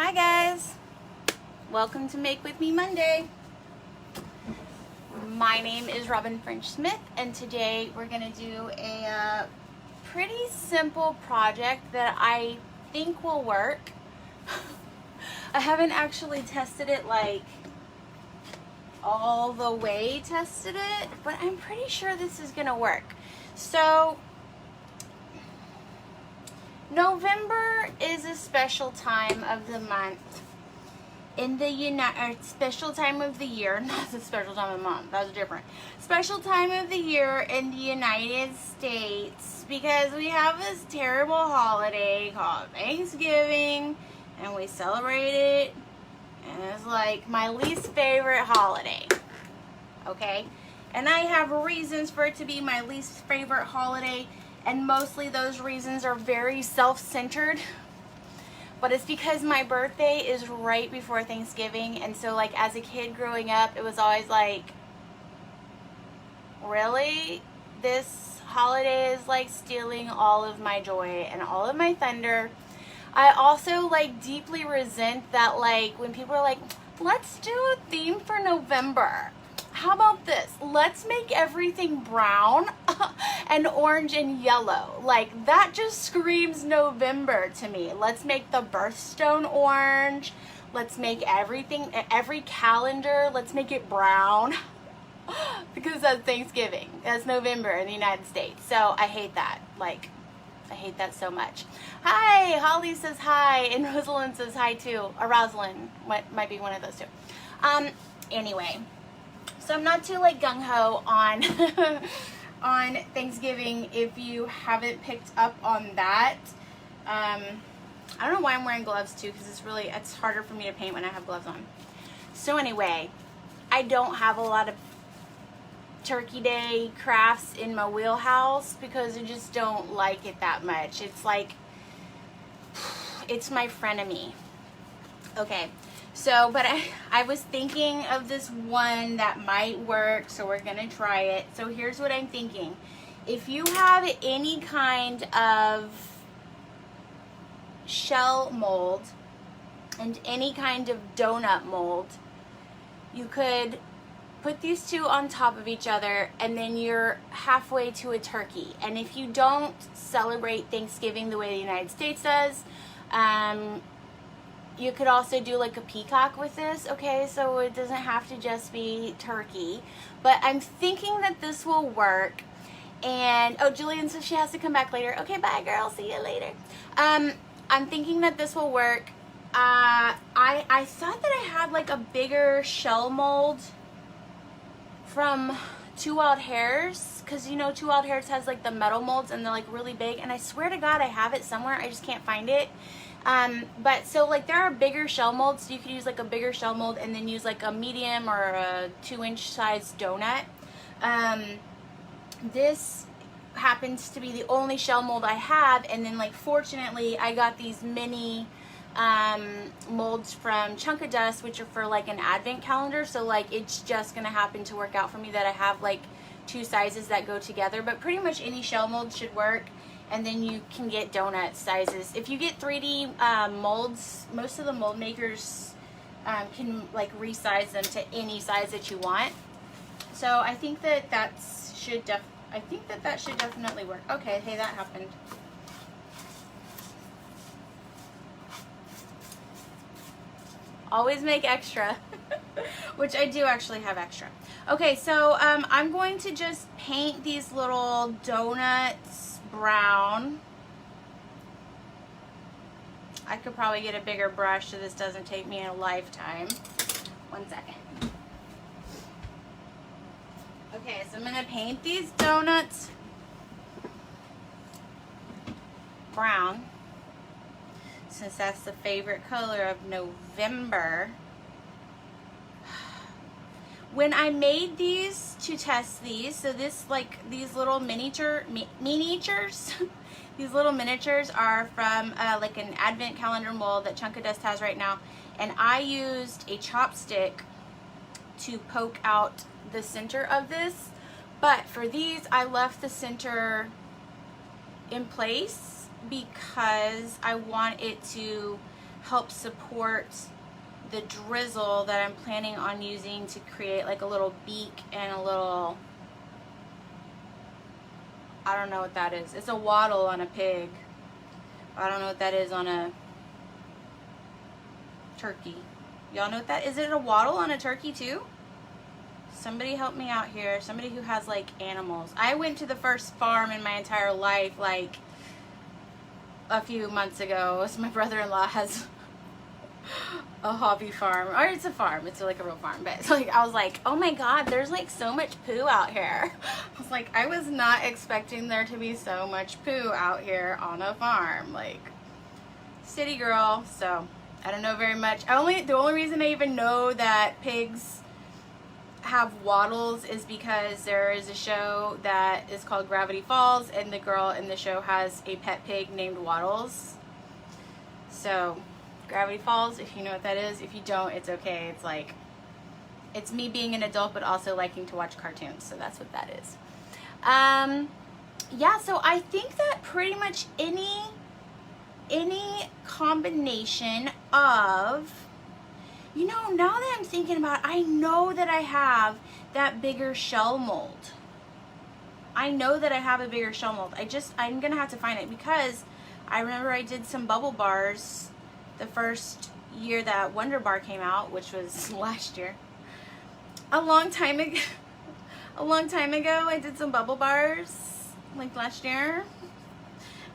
Hi guys, welcome to Make With Me Monday. My name is Robin French Smith, and today we're going to do a pretty simple project that I think will work. I haven't actually tested it like all the way tested it, but I'm pretty sure this is going to work. So November is a special time of the month in the special time of the year, not the special time of the month, that's different. Special time of the year in the United States because we have this terrible holiday called Thanksgiving, and we celebrate it, and it's like my least favorite holiday, okay? And I have reasons for it to be my least favorite holiday, and mostly those reasons are very self-centered. But it's because my birthday is right before Thanksgiving, and so like as a kid growing up, it was always like, really? This holiday is like stealing all of my joy and all of my thunder. I also like deeply resent that like when people are like, let's do a theme for November. How about this? Let's make everything brown and orange and yellow. Like, that just screams November to me. Let's make the birthstone orange. Let's make everything, every calendar, let's make it brown. Because that's Thanksgiving. That's November in the United States. So I hate that. Like, I hate that so much. Hi, Holly says hi, and Rosalind says hi too. Or Rosalind, might be one of those two. Anyway. So I'm not too like gung-ho on on Thanksgiving if you haven't picked up on that. I don't know why I'm wearing gloves too, because it's harder for me to paint when I have gloves on. So anyway, I don't have a lot of Turkey Day crafts in my wheelhouse because I just don't like it that much. It's like, it's my frenemy. Okay. So, but I was thinking of this one that might work, so we're going to try it. So here's what I'm thinking. If you have any kind of shell mold and any kind of donut mold, you could put these two on top of each other, and then you're halfway to a turkey. And if you don't celebrate Thanksgiving the way the United States does, you could also do like a peacock with this, okay? So it doesn't have to just be turkey. But I'm thinking that this will work. And, oh, Julian says she has to come back later. Okay, bye, girl. See you later. I'm thinking that this will work. I thought that I had like a bigger shell mold from Two Wild Hairs. Because, you know, Two Wild Hairs has like the metal molds and they're like really big. And I swear to God I have it somewhere. I just can't find it. But so like there are bigger shell molds, so you could use like a bigger shell mold and then use like a medium or a 2-inch size donut. This happens to be the only shell mold I have, and then like fortunately I got these mini molds from Chunk of Dust, which are for like an advent calendar, so like it's just gonna happen to work out for me that I have like 2 sizes that go together. But pretty much any shell mold should work. And then you can get donut sizes. If you get 3D molds, most of the mold makers can like resize them to any size that you want. So I think that should definitely work. Okay, hey, that happened. Always make extra, which I do actually have extra. Okay, so I'm going to just paint these little donuts brown. I could probably get a bigger brush so this doesn't take me a lifetime. 1 second. Okay, so I'm going to paint these donuts brown, since that's the favorite color of November. When I made these to test these, so this like these little miniatures, these little miniatures are from like an advent calendar mold that Chunk of Dust has right now, and I used a chopstick to poke out the center of this. But for these, I left the center in place because I want it to help support the drizzle that I'm planning on using to create like a little beak and a little, I don't know what that is. It's a waddle on a pig. I don't know what that is on a turkey. Y'all know what that is? It a waddle on a turkey too? Somebody help me out here. Somebody who has like animals. I went to the first farm in my entire life like a few months ago. So my brother-in-law has a hobby farm, or it's a farm, it's like a real farm, but it's like, I was like, oh my god, there's like so much poo out here. I was like, I was not expecting there to be so much poo out here on a farm, like city girl. So I don't know very much. The only reason I even know that pigs have waddles is because there is a show that is called Gravity Falls, and the girl in the show has a pet pig named Waddles. So Gravity Falls, if you know what that is. If you don't, it's okay. It's like, it's me being an adult but also liking to watch cartoons, so that's what that is. Yeah, so I think that pretty much any combination of, you know, now that I'm thinking about it, I know that I have that bigger shell mold. I know that I have a bigger shell mold. I'm gonna have to find it, because I remember I did some bubble bars the first year that Wonder Bar came out, which was last year. A long time ago, I did some bubble bars, like last year,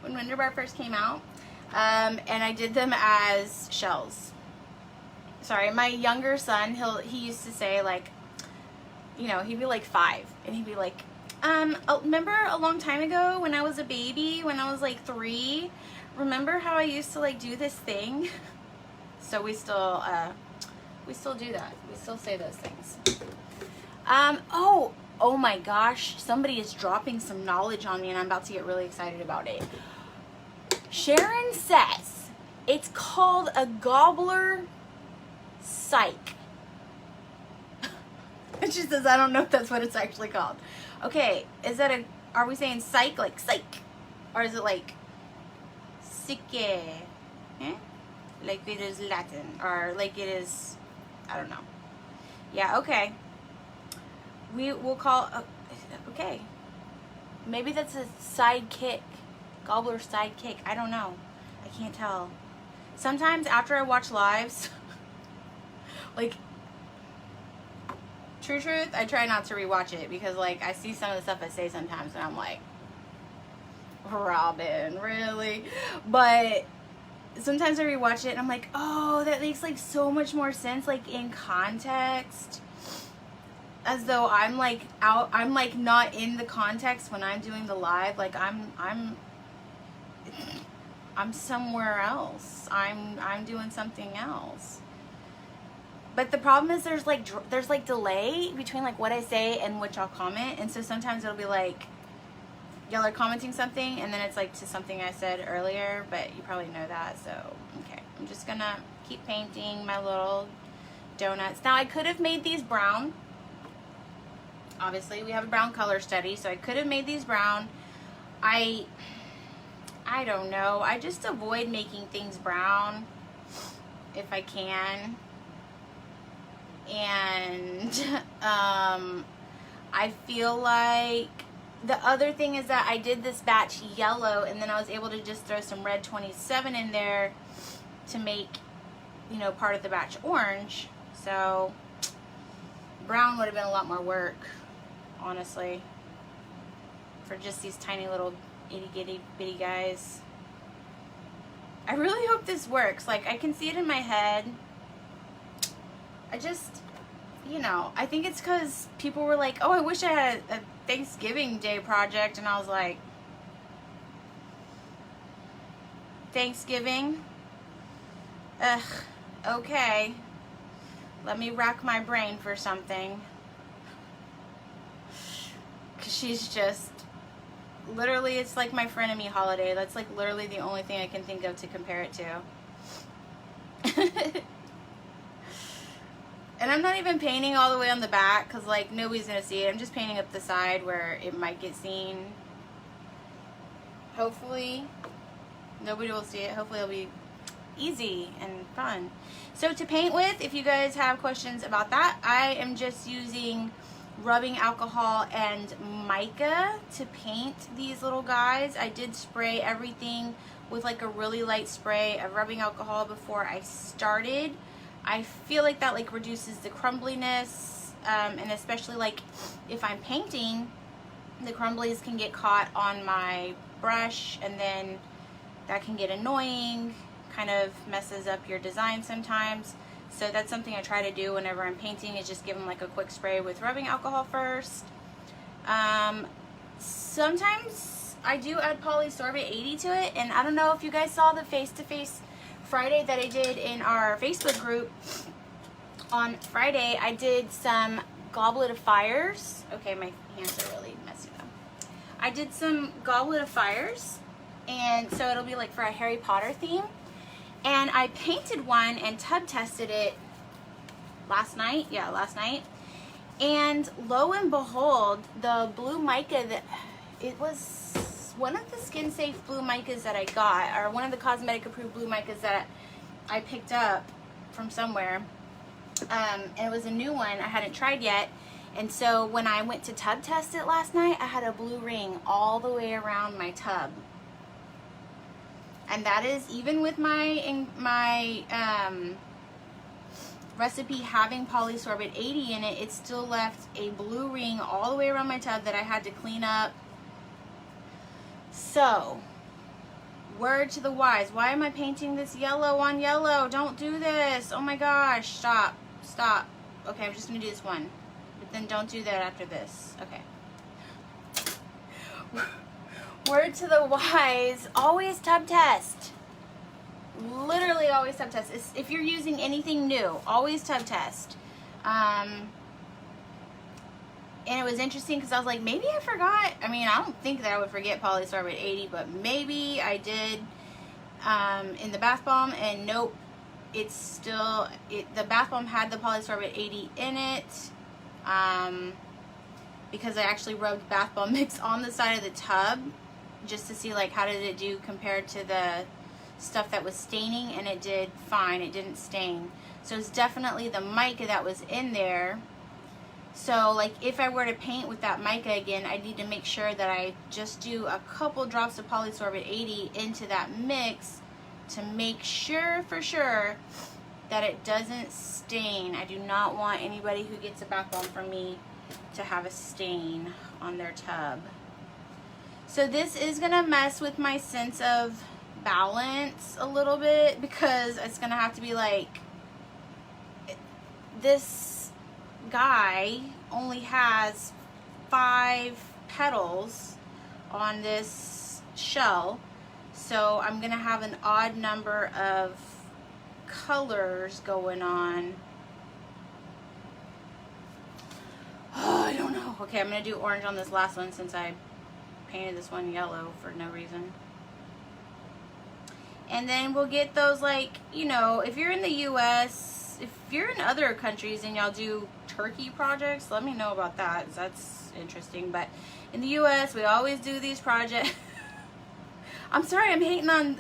when Wonder Bar first came out, and I did them as shells. Sorry, my younger son, he used to say, like, you know, he'd be like 5, and he'd be like, remember a long time ago when I was a baby, when I was like 3, remember how I used to like do this thing? So we still do that. We still say those things. Oh my gosh, somebody is dropping some knowledge on me, and I'm about to get really excited about it. Sharon says it's called a gobbler psych. It just says, I don't know if that's what it's actually called. Okay, are we saying psych like psych? Or is it like psyche? Eh? Like it is Latin, or like it is, I don't know. Yeah, okay. We'll call, okay. Maybe that's a sidekick. Gobbler sidekick. I don't know. I can't tell. Sometimes after I watch lives, like, true truth, I try not to rewatch it, because like I see some of the stuff I say sometimes and I'm like, Robin, really? But sometimes I rewatch it and I'm like, oh, that makes like so much more sense, like in context, as though I'm like not in the context when I'm doing the live. Like I'm somewhere else. I'm doing something else. But the problem is there's like delay between like what I say and what y'all comment, and so sometimes it'll be like y'all are commenting something and then it's like to something I said earlier, but you probably know that. So okay, I'm just gonna keep painting my little donuts. Now I could have made these brown. Obviously we have a brown color study, so I could have made these brown. I don't know. I just avoid making things brown if I can. And I feel like the other thing is that I did this batch yellow, and then I was able to just throw some red 27 in there to make, you know, part of the batch orange. So brown would have been a lot more work, honestly, for just these tiny little itty bitty guys. I really hope this works. Like, I can see it in my head. I just, you know, I think it's because people were like, oh, I wish I had a Thanksgiving Day project, and I was like, Thanksgiving? Ugh, okay. Let me rack my brain for something. Because she's just, literally, it's like my frenemy holiday. That's like literally the only thing I can think of to compare it to. And I'm not even painting all the way on the back, because like nobody's going to see it. I'm just painting up the side where it might get seen. Hopefully nobody will see it. Hopefully it'll be easy and fun. So to paint with, if you guys have questions about that, I am just using rubbing alcohol and mica to paint these little guys. I did spray everything with like a really light spray of rubbing alcohol before I started. I feel like that like reduces the crumbliness, and especially like if I'm painting, the crumblies can get caught on my brush, and then that can get annoying, kind of messes up your design sometimes. So that's something I try to do whenever I'm painting, is just give them like a quick spray with rubbing alcohol first. Sometimes I do add polysorbate 80 to it, and I don't know if you guys saw the face-to-face Friday that I did in our Facebook group. On Friday, I did some Goblet of Fires. Okay, my hands are really messy though. I did some Goblet of Fires, and so it'll be like for a Harry Potter theme. And I painted one and tub tested it last night. Yeah, last night. And lo and behold, the blue mica, that it was one of the skin safe blue micas that I got, or one of the cosmetic approved blue micas that I picked up from somewhere. And it was a new one I hadn't tried yet. And so when I went to tub test it last night, I had a blue ring all the way around my tub. And that is, even with my recipe having polysorbate 80 in it, it still left a blue ring all the way around my tub that I had to clean up. So, word to the wise, why am I painting this yellow on yellow? Don't do this. Oh my gosh, stop, stop. Okay, I'm just gonna do this one, but then don't do that after this. Okay. Word to the wise, always tub test. Literally always tub test. If you're using anything new, always tub test. And it was interesting because I was like, maybe I forgot. I mean, I don't think that I would forget polysorbate 80, but maybe I did in the bath bomb, and nope, it's still, the bath bomb had the polysorbate 80 in it. Because I actually rubbed bath bomb mix on the side of the tub just to see like how did it do compared to the stuff that was staining, and it did fine. It didn't stain. So it's definitely the mica that was in there. So like if I were to paint with that mica again, I need to make sure that I just do a couple drops of polysorbate 80 into that mix to make sure for sure that it doesn't stain. I do not want anybody who gets a bath bomb from me to have a stain on their tub. So this is gonna mess with my sense of balance a little bit, because it's gonna have to be like, this guy only has 5 petals on this shell, so I'm gonna have an odd number of colors going on. Oh, I don't know. Okay, I'm gonna do orange on this last one since I painted this one yellow for no reason. And then we'll get those, like, you know, if you're in the US, if you're in other countries and y'all do turkey projects, let me know about that, 'cause that's interesting. But in the US, we always do these projects. I'm sorry I'm hating on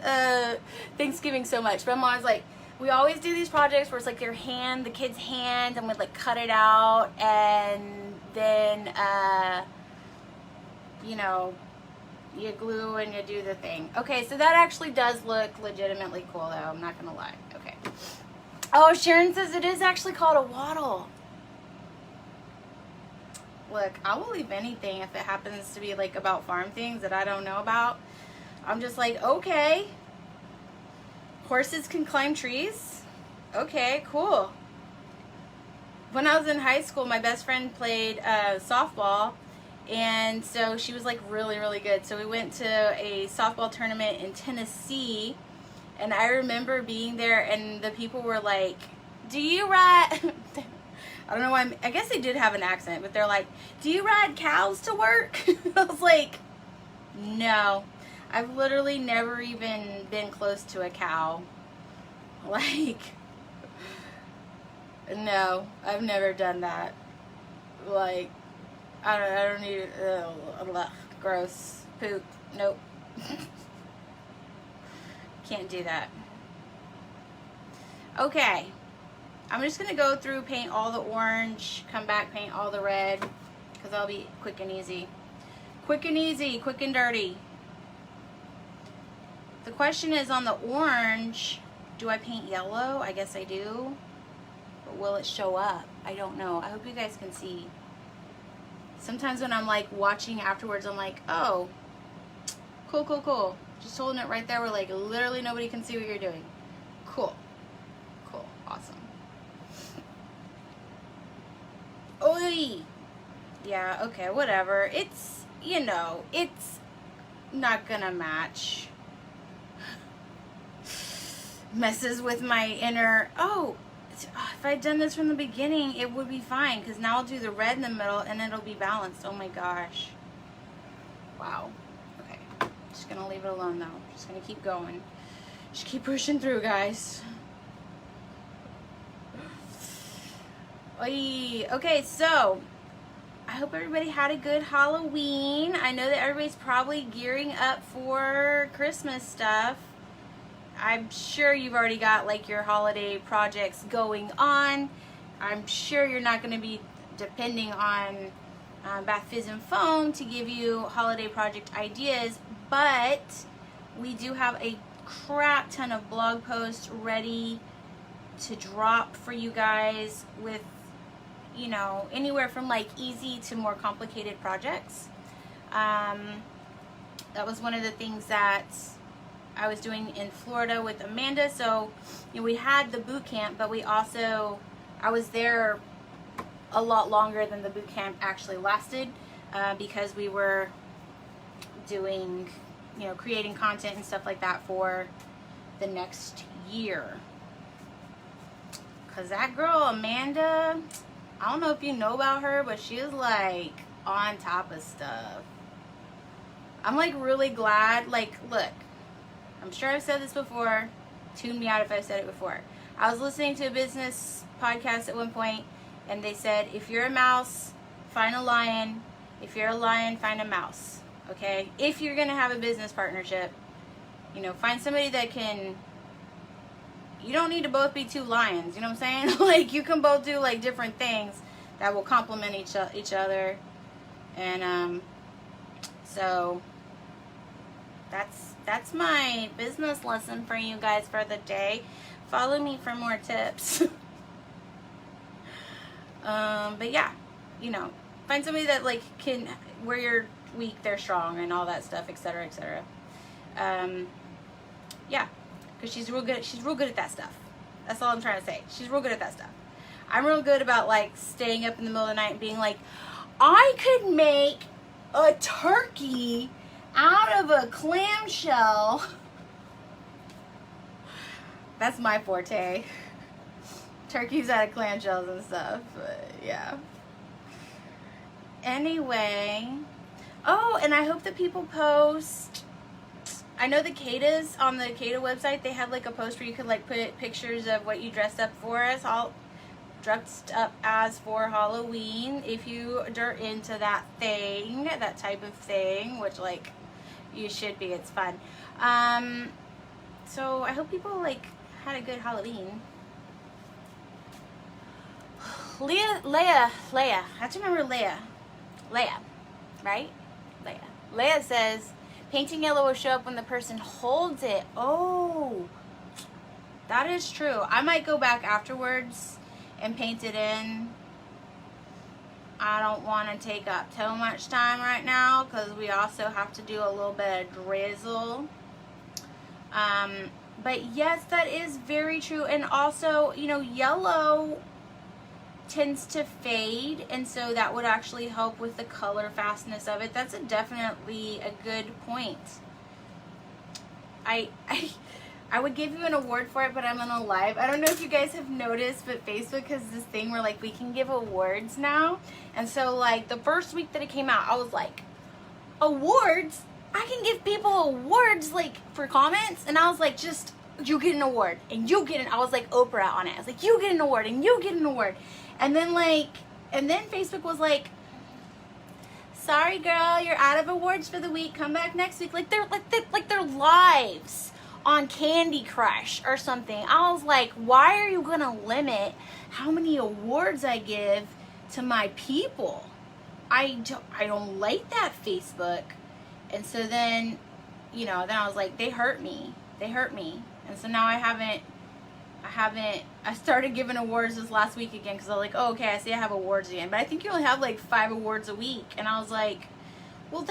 Thanksgiving so much, but I'm always like, we always do these projects where it's like your hand, the kid's hand, and we'd like cut it out, and then you know, you glue and you do the thing. Okay, so that actually does look legitimately cool though, I'm not gonna lie. Okay. Oh, Sharon says it is actually called a wattle. Look, I will leave anything if it happens to be like about farm things that I don't know about. I'm just like, okay. Horses can climb trees. Okay, cool. When I was in high school, my best friend played softball, and so she was like really, really good. So we went to a softball tournament in Tennessee, and I remember being there, and the people were like, do you ride, I don't know why, I guess they did have an accent, but they're like, do you ride cows to work? I was like, no. I've literally never even been close to a cow. Like, no, I've never done that. Like, I don't need, gross, poop, nope. Can't do that. Okay. I'm just going to go through, paint all the orange, come back, paint all the red, because that'll be quick and easy. Quick and easy, quick and dirty. The question is on the orange, do I paint yellow? I guess I do. But will it show up? I don't know. I hope you guys can see. Sometimes when I'm like watching afterwards, I'm like, oh, cool, cool, cool. Just holding it right there where like literally nobody can see what you're doing. Cool. Cool. Awesome. Oi! Yeah, okay, whatever. It's, you know, it's not gonna match. Messes with my inner, oh, if I'd done this from the beginning, it would be fine, because now I'll do the red in the middle and it'll be balanced. Oh my gosh. Wow. Okay. Just gonna leave it alone though. Just gonna keep going. Just keep pushing through, guys. Oy. Okay, so I hope everybody had a good Halloween. I know that everybody's probably gearing up for Christmas stuff. I'm sure you've already got like your holiday projects going on. I'm sure you're not going to be depending on Bath Fizz and Foam to give you holiday project ideas, but we do have a crap ton of blog posts ready to drop for you guys with, you know, anywhere from like easy to more complicated projects. That was one of the things that I was doing in Florida with Amanda. So, you know, we had the boot camp, but we also, I was there a lot longer than the boot camp actually lasted because we were doing, you know, creating content and stuff like that for the next year. Because that girl, Amanda, I don't know if you know about her, but she is like on top of stuff. I'm like really glad, like, look, I'm sure I've said this before. Tune me out if I've said it before. I was listening to a business podcast at one point, and they said, if you're a mouse, find a lion. If you're a lion, find a mouse. Okay? If you're going to have a business partnership, you know, find somebody that can, you don't need to both be two lions. You know what I'm saying? Like, you can both do, like, different things that will complement each other. And, so that's my business lesson for you guys for the day. Follow me for more tips. But yeah, you know, find somebody that like can, where you're weak, they're strong, and all that stuff, etc., etc. Yeah, because she's real good. She's real good at that stuff. That's all I'm trying to say. She's real good at that stuff. I'm real good about like staying up in the middle of the night and being like, I could make a turkey out of a clamshell. That's my forte. Turkeys out of clamshells and stuff. But yeah. Anyway. Oh, and I hope that people post. I know the Kata's, on the Kata website, they had like a post where you could like put pictures of what you dressed up for us. All dressed up as for Halloween. If you are into that thing, that type of thing, which like you should be, it's fun. So I hope people like had a good Halloween. Leah, I have to remember Leah, right? Leah says, painting yellow will show up when the person holds it. Oh, that is true. I might go back afterwards and paint it in. I don't want to take up too much time right now because we also have to do a little bit of drizzle. But yes, that is very true. And also, you know, yellow tends to fade, and so that would actually help with the color fastness of it. That's definitely a good point. I would give you an award for it, but I'm on a live. I don't know if you guys have noticed, but Facebook has this thing where like we can give awards now. And so like the first week that it came out, I was like, awards? I can give people awards like for comments. And I was like, just, you get an award and you get an, I was like Oprah on it. I was like, you get an award and you get an award. And then Facebook was like, sorry girl, you're out of awards for the week. Come back next week. Like their lives on Candy Crush or something. I was like, why are you gonna limit how many awards I give to my people? I don't like that, Facebook. And so then, you know, then I was like, they hurt me. And so now I started giving awards this last week again, because I was like, oh, okay, I see I have awards again. But I think you only have like 5 awards a week. And I was like, well,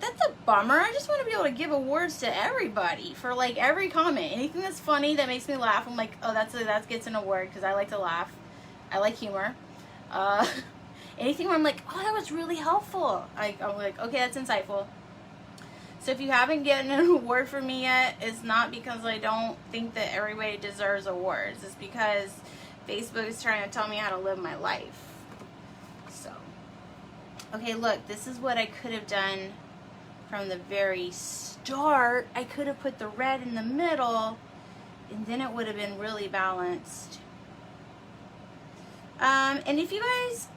that's a bummer. I just want to be able to give awards to everybody for like every comment. Anything that's funny, that makes me laugh, I'm like, oh, that gets an award, because I like to laugh. I like humor. Anything where I'm like, oh, that was really helpful, I'm like, okay, that's insightful. So if you haven't gotten an award from me yet, it's not because I don't think that everybody deserves awards. It's because Facebook is trying to tell me how to live my life. So, okay, look, this is what I could have done from the very start. I could have put the red in the middle, and then it would have been really balanced. And if you guys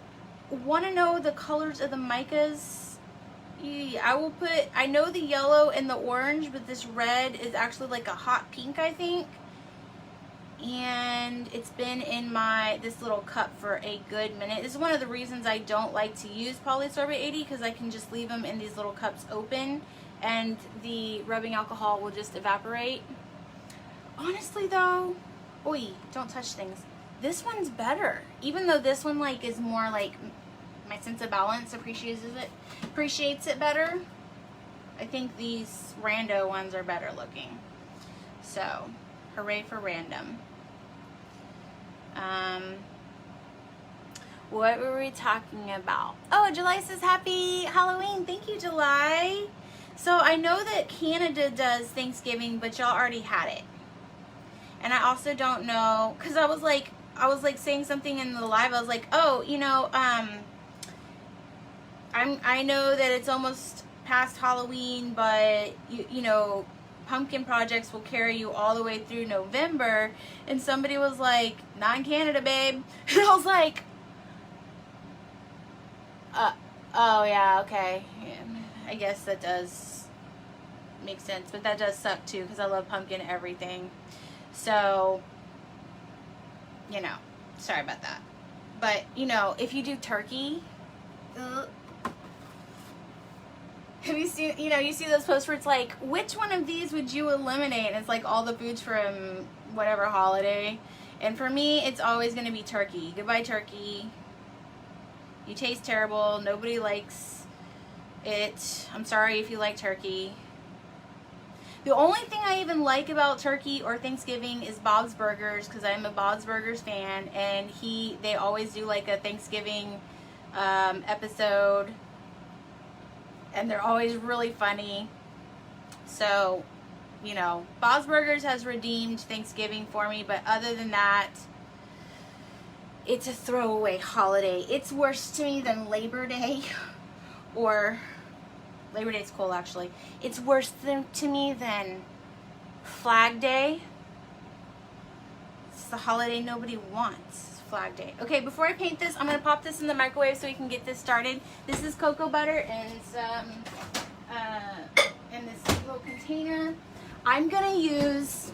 want to know the colors of the micas, I know the yellow and the orange, but this red is actually like a hot pink, I think. And it's been in this little cup for a good minute. This is one of the reasons I don't like to use polysorbate 80, because I can just leave them in these little cups open and the rubbing alcohol will just evaporate. Honestly though, oi, don't touch things. This one's better. Even though this one like is more like, my sense of balance appreciates it better. I think these rando ones are better looking. So, hooray for random. What were we talking about? Oh, July says happy Halloween. Thank you, July. So I know that Canada does Thanksgiving, but y'all already had it. And I also don't know, because I was like saying something in the live. I was like, oh, you know, I know that it's almost past Halloween, but you know, pumpkin projects will carry you all the way through November. And somebody was like, not in Canada, babe. And I was like, oh yeah, okay. Yeah, I guess that does make sense, but that does suck too, because I love pumpkin everything. So, you know, sorry about that. But, you know, if you do turkey, have you seen, you know, you see those posts where it's like, which one of these would you eliminate? And it's like all the foods from whatever holiday. And for me, it's always going to be turkey. Goodbye, turkey. You taste terrible. Nobody likes it. I'm sorry if you like turkey. The only thing I even like about turkey or Thanksgiving is Bob's Burgers, because I'm a Bob's Burgers fan, and they always do like a Thanksgiving episode, and they're always really funny. So, you know, Bob's Burgers has redeemed Thanksgiving for me, but other than that, it's a throwaway holiday. It's worse to me than Labor Day, or Labor Day's cool actually. It's worse to me than Flag Day. It's the holiday nobody wants, Flag Day. Okay, before I paint this, I'm going to pop this in the microwave so we can get this started. This is cocoa butter and some in this little container. I'm going to use,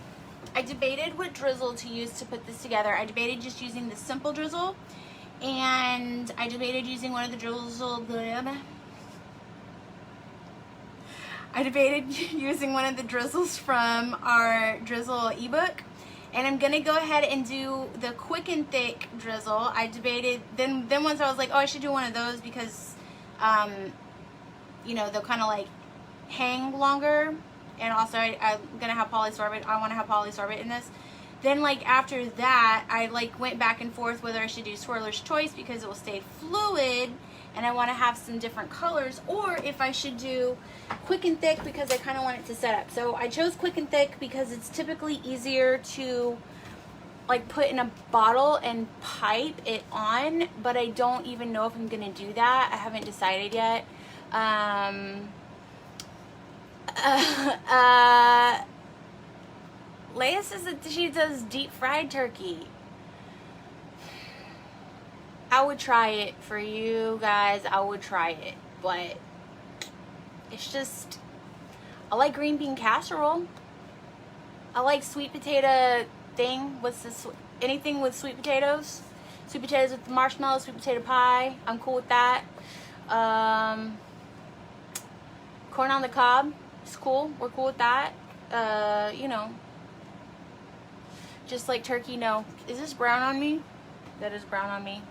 I debated what drizzle to use to put this together. I debated just using the simple drizzle, and I debated using one of the drizzle, using one of the drizzles from our drizzle ebook, and I'm gonna go ahead and do the quick and thick drizzle. I debated, then once I was like, oh, I should do one of those because, you know, they'll kind of like hang longer, and also I'm gonna have polysorbate. I want to have polysorbate in this. Then like after that, I like went back and forth whether I should do Swirler's Choice because it will stay fluid, and I want to have some different colors, or if I should do quick and thick because I kind of want it to set up. So I chose quick and thick because it's typically easier to like put in a bottle and pipe it on, but I don't even know if I'm going to do that. I haven't decided yet. Leia says that she does deep fried turkey. I would try it for you guys. I would try it, but it's just, I like green bean casserole. I like sweet potato thing. What's this? Anything with sweet potatoes? Sweet potatoes with marshmallow, sweet potato pie. I'm cool with that. Corn on the cob. It's cool. We're cool with that. You know, just like turkey. No. Is this brown on me? That is brown on me.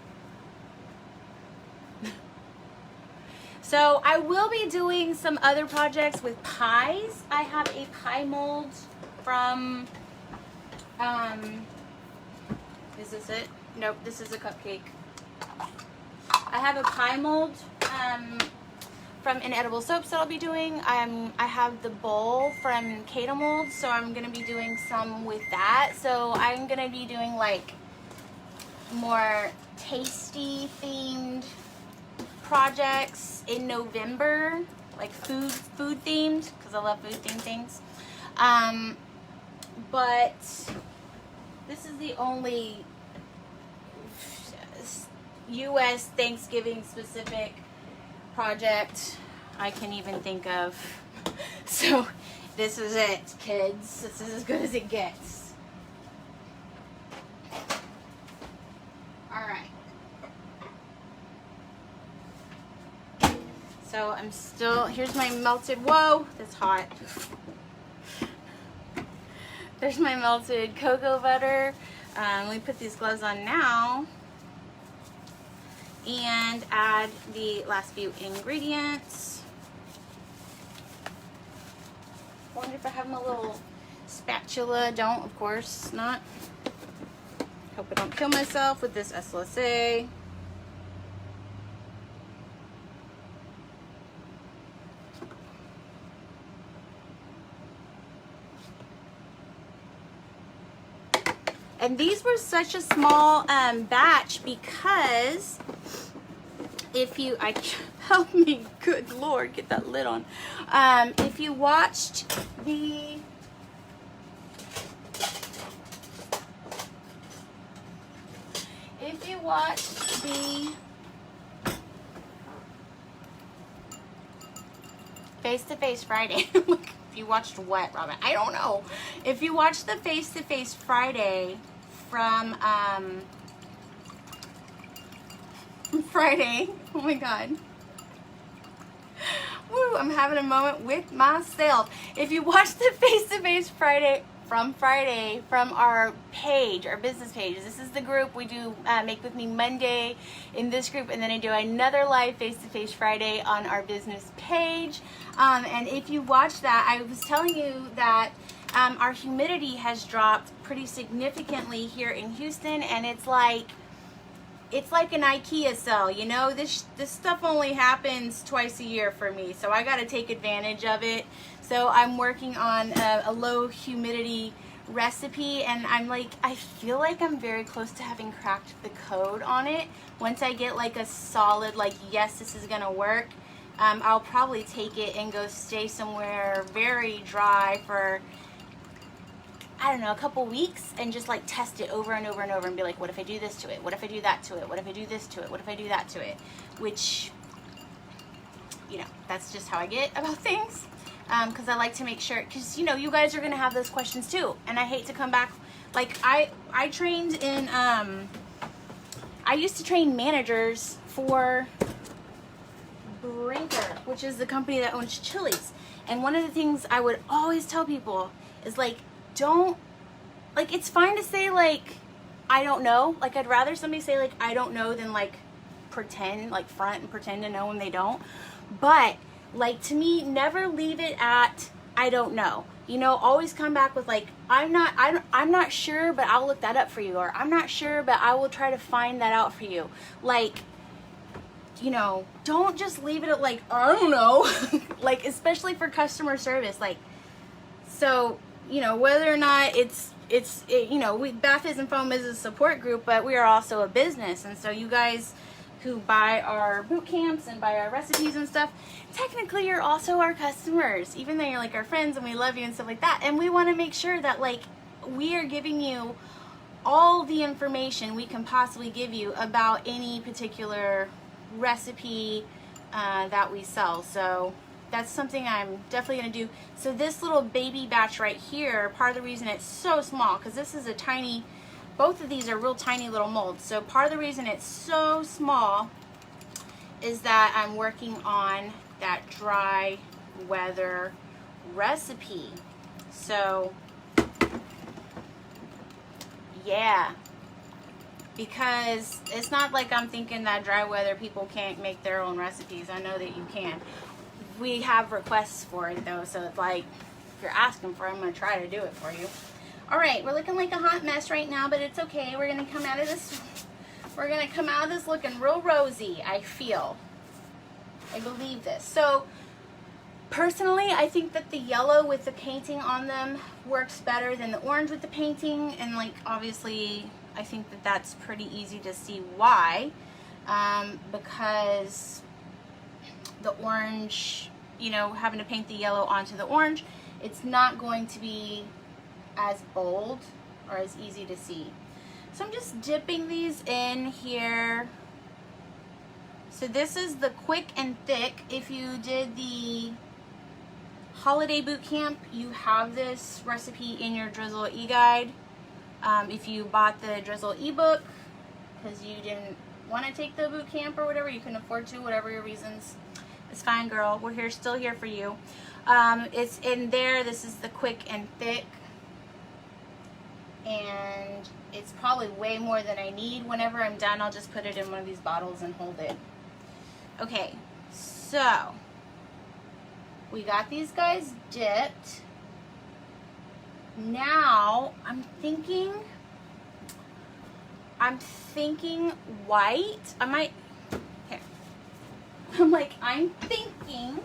So I will be doing some other projects with pies. I have a pie mold from, is this it? Nope, this is a cupcake. I have a pie mold from Inedible Soaps that I'll be doing. I have the bowl from Kata Mold, so I'm gonna be doing some with that. So I'm gonna be doing like more tasty themed projects in November, like food themed, because I love food themed things. But this is the only US Thanksgiving specific project I can even think of. So this is it, kids. This is as good as it gets. Alright. So I'm still, here's my melted, whoa, that's hot. There's my melted cocoa butter. Let me put these gloves on now and add the last few ingredients. Wonder if I have my little spatula. Don't, of course not. Hope I don't kill myself with this SLSA. And these were such a small batch because if you, help me, good Lord, get that lid on. If you watched the, Face-to-Face Friday, if you watched what, Robin? I don't know. If you watched the Face-to-Face Friday from Friday, oh my God. Woo, I'm having a moment with myself. If you watched the Face-to-Face Friday from our page, our business page, this is the group we do Make With Me Monday in this group, and then I do another live Face-to-Face Friday on our business page. And if you watch that, I was telling you that our humidity has dropped pretty significantly here in Houston, and it's like an IKEA sale, you know. This stuff only happens twice a year for me, so I got to take advantage of it. So I'm working on a low humidity recipe, and I feel like I'm very close to having cracked the code on it. Once I get like a solid, like, yes, this is gonna work, I'll probably take it and go stay somewhere very dry for, I don't know, a couple weeks and just like test it over and over and over and be like, what if I do this to it? What if I do that to it? What if I do this to it? What if I do that to it? Which, you know, that's just how I get about things. Because I like to make sure, because, you know, you guys are going to have those questions too. And I hate to come back, like, I trained in, I used to train managers for Brinker, which is the company that owns Chili's. And one of the things I would always tell people is, like, don't, like, it's fine to say, like, I don't know. Like, I'd rather somebody say, like, I don't know than, like, pretend, like, front and pretend to know when they don't. But, like, to me, never leave it at, I don't know. You know, always come back with, like, I'm not sure, but I'll look that up for you. Or, I'm not sure, but I will try to find that out for you. Like, you know, don't just leave it at, like, I don't know. Like, especially for customer service. Like, so, you know, whether or not you know, Bath Is and Foam is a support group, but we are also a business. And so you guys who buy our boot camps and buy our recipes and stuff, technically you're also our customers, even though you're like our friends and we love you and stuff like that. And we want to make sure that, like, we are giving you all the information we can possibly give you about any particular recipe that we sell. So that's something I'm definitely going to do. So this little baby batch right here, part of the reason it's so small, because this is a tiny, both of these are real tiny little molds. So part of the reason it's so small is that I'm working on that dry weather recipe. So yeah, because it's not like I'm thinking that dry weather people can't make their own recipes. I know that you can. We have requests for it though, so it's like, if you're asking for it, I'm going to try to do it for you. Alright, we're looking like a hot mess right now, but it's okay. We're going to come out of this, looking real rosy, I feel. I believe this. So, personally, I think that the yellow with the painting on them works better than the orange with the painting, and like, obviously, I think that that's pretty easy to see why, because the orange, you know, having to paint the yellow onto the orange, it's not going to be as bold or as easy to see. So I'm just dipping these in here. So this is the quick and thick. If you did the holiday boot camp, you have this recipe in your Drizzle e-guide. If you bought the Drizzle ebook because you didn't want to take the boot camp or whatever, you couldn't afford to, whatever your reasons, it's fine, girl. We're here, still here for you. It's in there. This is the quick and thick, and it's probably way more than I need. Whenever I'm done, I'll just put it in one of these bottles and hold it. Okay, so we got these guys dipped. Now I'm thinking white. I might, here. I'm thinking,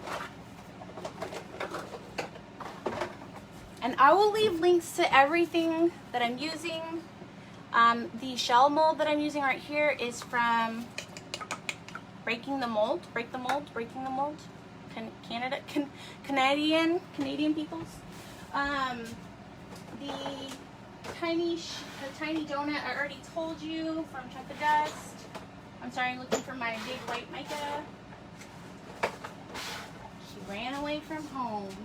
and I will leave links to everything that I'm using. The shell mold that I'm using right here is from Breaking the Mold, Canadian peoples. The tiny donut I already told you from Chunk of Dust. I'm sorry, I'm looking for my big white mica. She ran away from home.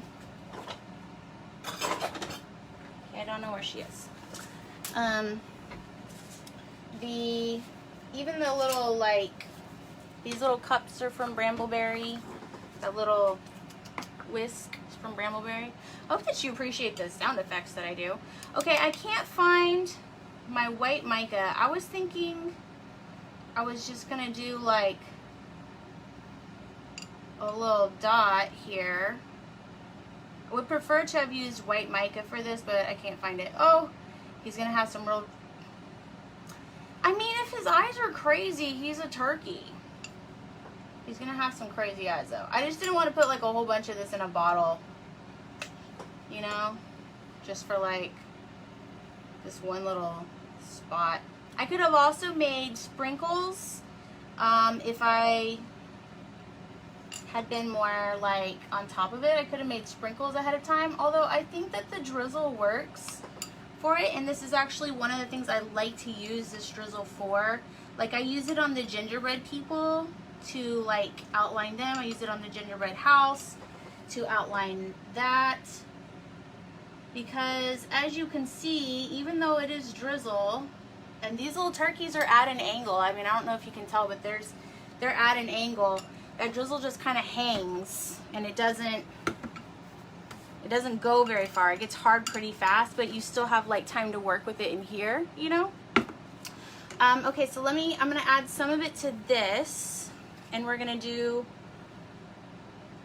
Okay, I don't know where she is. Even the little, like, these little cups are from Brambleberry. That little whisk is from Brambleberry. I hope that you appreciate the sound effects that I do. Okay, I can't find my white mica. I was thinking I was just gonna do like a little dot here. I would prefer to have used white mica for this, but I can't find it. Oh, he's gonna have some real, I mean, if his eyes are crazy, he's a turkey. He's gonna have some crazy eyes though. I just didn't want to put like a whole bunch of this in a bottle, you know, just for like this one little spot. I could have also made sprinkles if I had been more like on top of it. I could have made sprinkles ahead of time, although I think that the drizzle works for it, and this is actually one of the things I like to use this drizzle for. Like, I use it on the gingerbread people to like outline them. I use it on the gingerbread house to outline that, because as you can see, even though it is drizzle, and these little turkeys are at an angle, I mean, I don't know if you can tell, but they're at an angle. That drizzle just kind of hangs, and it doesn't go very far. It gets hard pretty fast, but you still have like time to work with it in here, you know. Okay, so I'm gonna add some of it to this, and we're gonna do,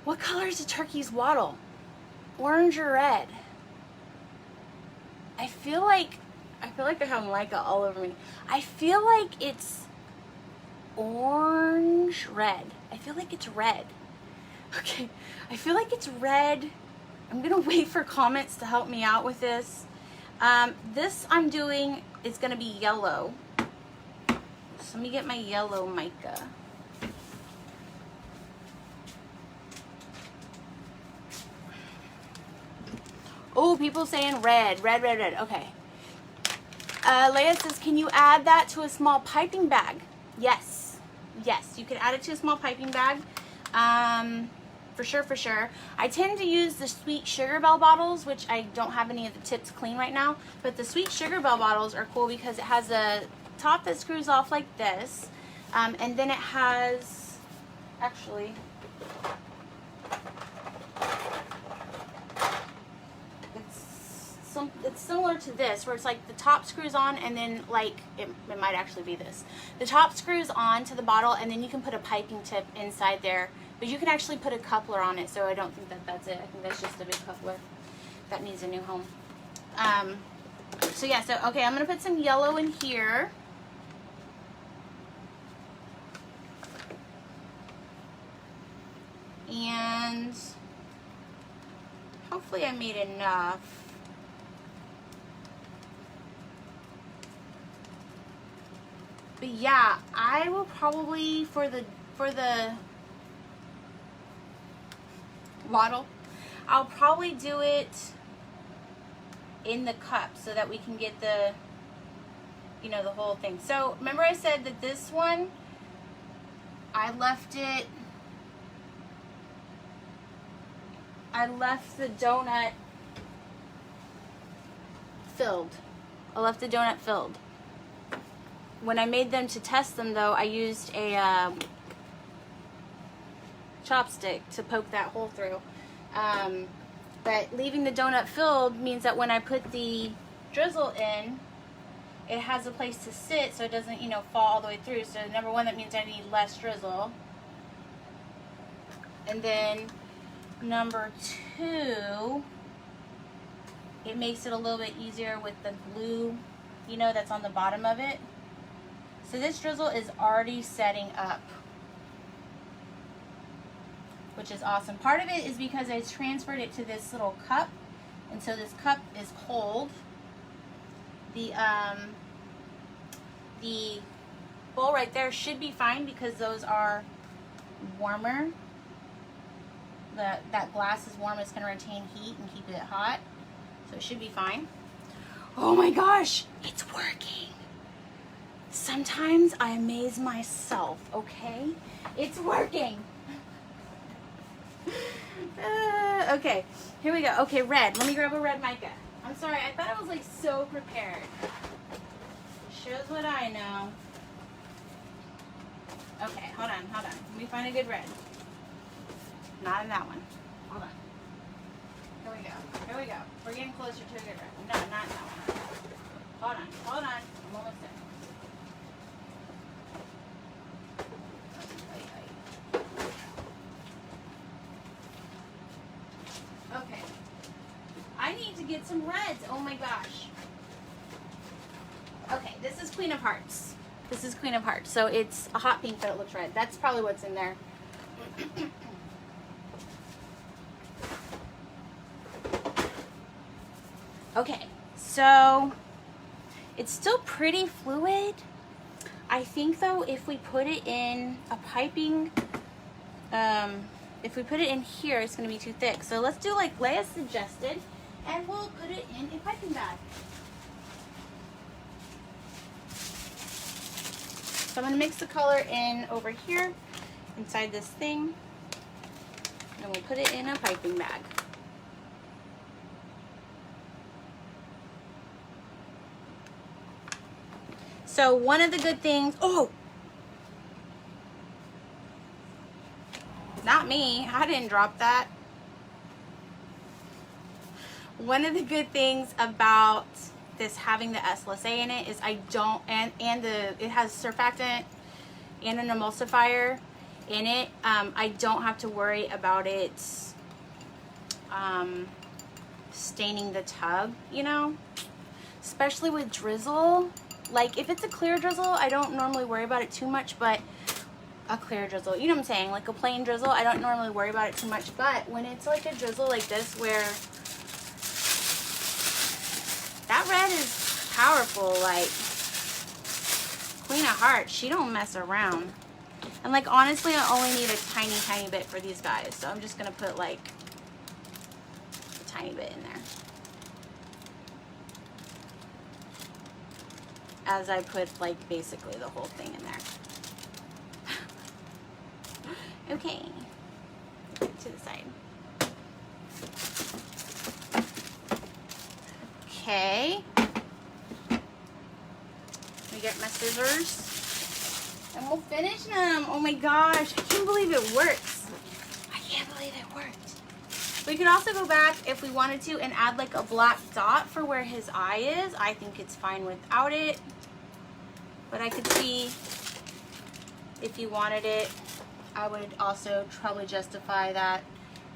what color is the turkey's wattle? Orange or red? I feel like I have mica all over me. I feel like it's orange red. I feel like it's red. Okay, I feel like it's red. I'm gonna wait for comments to help me out with this. This I'm doing is gonna be yellow. So let me get my yellow mica. Oh, people saying red, red, red, red. Okay. Leia says, can you add that to a small piping bag? Yes. Yes, you can add it to a small piping bag. for sure. I tend to use the Sweet Sugar Bell bottles, which I don't have any of the tips clean right now, but the Sweet Sugar Bell bottles are cool because it has a top that screws off like this, and then it has, actually, it's similar to this, where it's like the top screws on, and then like it might actually be this. The top screws on to the bottle, and then you can put a piping tip inside there, but you can actually put a coupler on it, so I don't think that that's it. I think that's just a big coupler that needs a new home. So yeah, so okay, I'm gonna put some yellow in here. And hopefully I made enough. But yeah, I will probably, for the bottle, I'll probably do it in the cup so that we can get the, you know, the whole thing. So remember I said that this one, I left the donut filled. I left the donut filled. When I made them to test them, though, I used a chopstick to poke that hole through. But leaving the donut filled means that when I put the drizzle in, it has a place to sit so it doesn't, you know, fall all the way through. So number one, that means I need less drizzle. And then number two, it makes it a little bit easier with the glue, you know, that's on the bottom of it. So this drizzle is already setting up, which is awesome. Part of it is because I transferred it to this little cup, and so this cup is cold. The bowl right there should be fine because those are warmer. That glass is warm. It's going to retain heat and keep it hot, so it should be fine. Oh my gosh, it's working. Sometimes I amaze myself, okay? It's working. Okay, here we go. Okay, red. Let me grab a red mica. I'm sorry, I thought I was like so prepared. Shows what I know. Okay, hold on. Let me find a good red. Not in that one. Hold on. Here we go. We're getting closer to a good red. No, not in that one. Hold on. I'm almost there. Okay. I need to get some reds. Oh my gosh. Okay, this is Queen of Hearts. So it's a hot pink, but it looks red. That's probably what's in there. Okay, so it's still pretty fluid. I think though, if we put it in a piping, if we put it in here, it's gonna be too thick. So let's do like Leia suggested, and we'll put it in a piping bag. So I'm gonna mix the color in over here, inside this thing, and we'll put it in a piping bag. So one of the good things, oh, not me, I didn't drop that. One of the good things about this having the SLSA in it is it has surfactant and an emulsifier in it. I don't have to worry about it staining the tub, you know, especially with drizzle. Like if it's a clear drizzle, I don't normally worry about it too much, but a clear drizzle, you know what I'm saying, like a plain drizzle, I don't normally worry about it too much. But when it's like a drizzle like this, where that red is powerful, like Queen of Hearts, she don't mess around. And like honestly, I only need a tiny bit for these guys, so I'm just gonna put like a tiny bit in there as I put like basically the whole thing in there. Okay, to the side. Okay. Let me get my scissors. And we'll finish them. Oh my gosh, I can't believe it works. I can't believe it worked. We could also go back if we wanted to and add like a black dot for where his eye is. I think it's fine without it. But I could see if you wanted it, I would also probably justify that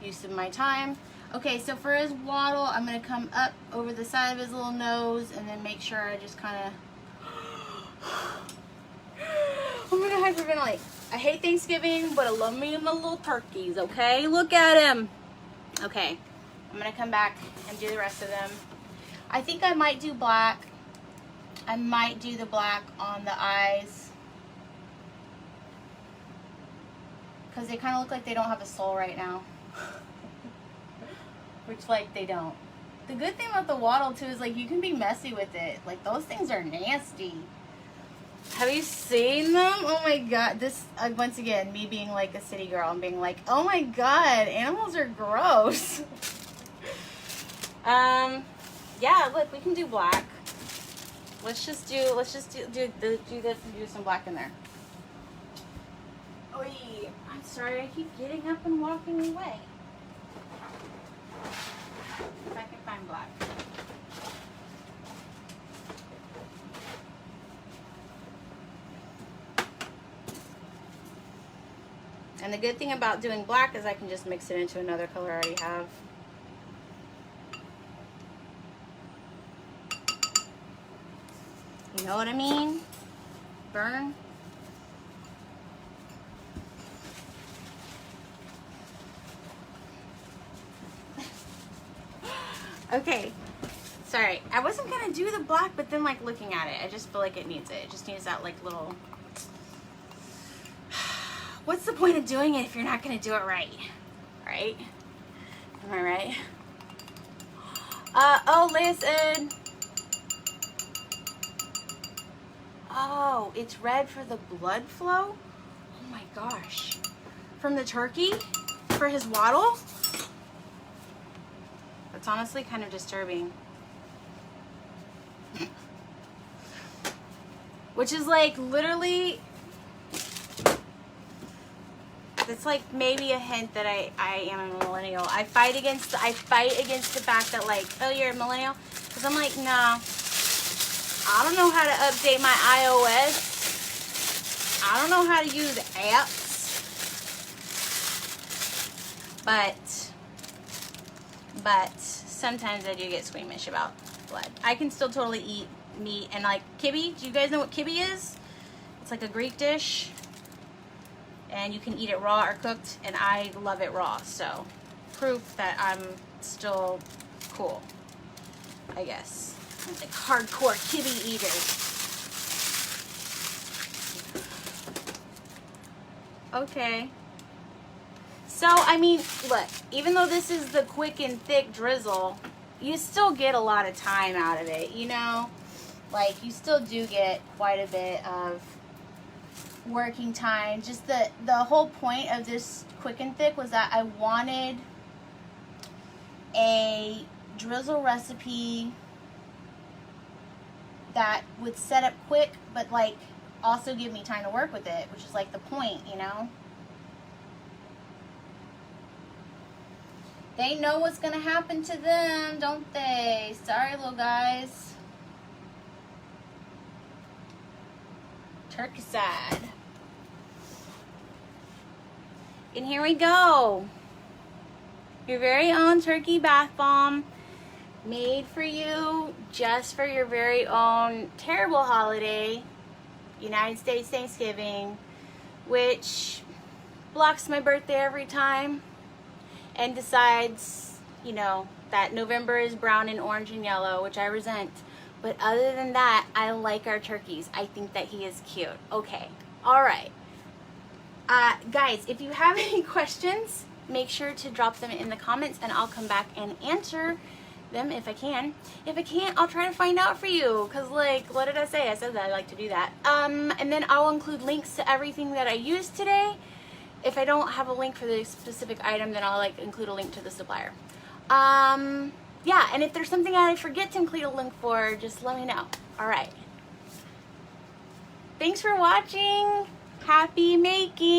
use of my time. Okay, so for his waddle, I'm gonna come up over the side of his little nose and then make sure I just kind of, I'm gonna hyperventilate. I hate Thanksgiving, but I love me and my little turkeys, okay? Look at him. Okay, I'm gonna come back and do the rest of them. I think I might do black. I might do the black on the eyes, because they kind of look like they don't have a soul right now. Which, like, they don't. The good thing about the waddle, too, is, like, you can be messy with it. Like, those things are nasty. Have you seen them? Oh, my God. This, once again, me being, like, a city girl and being like, oh, my God, animals are gross. Yeah, look, we can do black. Let's just do this and do some black in there. Oy, I'm sorry, I keep getting up and walking away. If I can find black. And the good thing about doing black is I can just mix it into another color I already have. You know what I mean? Burn. Okay, sorry. I wasn't gonna do the black, but then like looking at it, I just feel like it needs it. It just needs that like little, what's the point of doing it if you're not gonna do it right? Right? Am I right? Oh, listen. Oh, it's red for the blood flow? Oh my gosh. From the turkey? For his waddle? It's honestly kind of disturbing. Which is like literally, it's like maybe a hint that I am a millennial. I fight against the fact that like, oh, you're a millennial, because I'm like, no, I don't know how to update my iOS. I don't know how to use apps. But sometimes I do get squeamish about blood. I can still totally eat meat. And like kibbe, do you guys know what kibbe is? It's like a Greek dish. And you can eat it raw or cooked. And I love it raw. So proof that I'm still cool, I guess. I'm like hardcore kibbe eater. Okay. So, I mean, look, even though this is the quick and thick drizzle, you still get a lot of time out of it, you know? Like, you still do get quite a bit of working time. Just the whole point of this quick and thick was that I wanted a drizzle recipe that would set up quick, but, like, also give me time to work with it, which is, like, the point, you know? They know what's going to happen to them, don't they? Sorry, little guys. Turkey side. And here we go. Your very own turkey bath bomb. Made for you, just for your very own terrible holiday, United States Thanksgiving, which blocks my birthday every time. And decides, you know, that November is brown and orange and yellow, which I resent. But other than that, I like our turkeys. I think that he is cute. Okay. All right. Guys, if you have any questions, make sure to drop them in the comments and I'll come back and answer them if I can. If I can't, I'll try to find out for you. Because, like, what did I say? I said that I like to do that. And then I'll include links to everything that I used today. if I don't have a link for the specific item, then I'll like include a link to the supplier. Yeah, and if there's something I forget to include a link for, just let me know. All right. Thanks for watching. Happy making.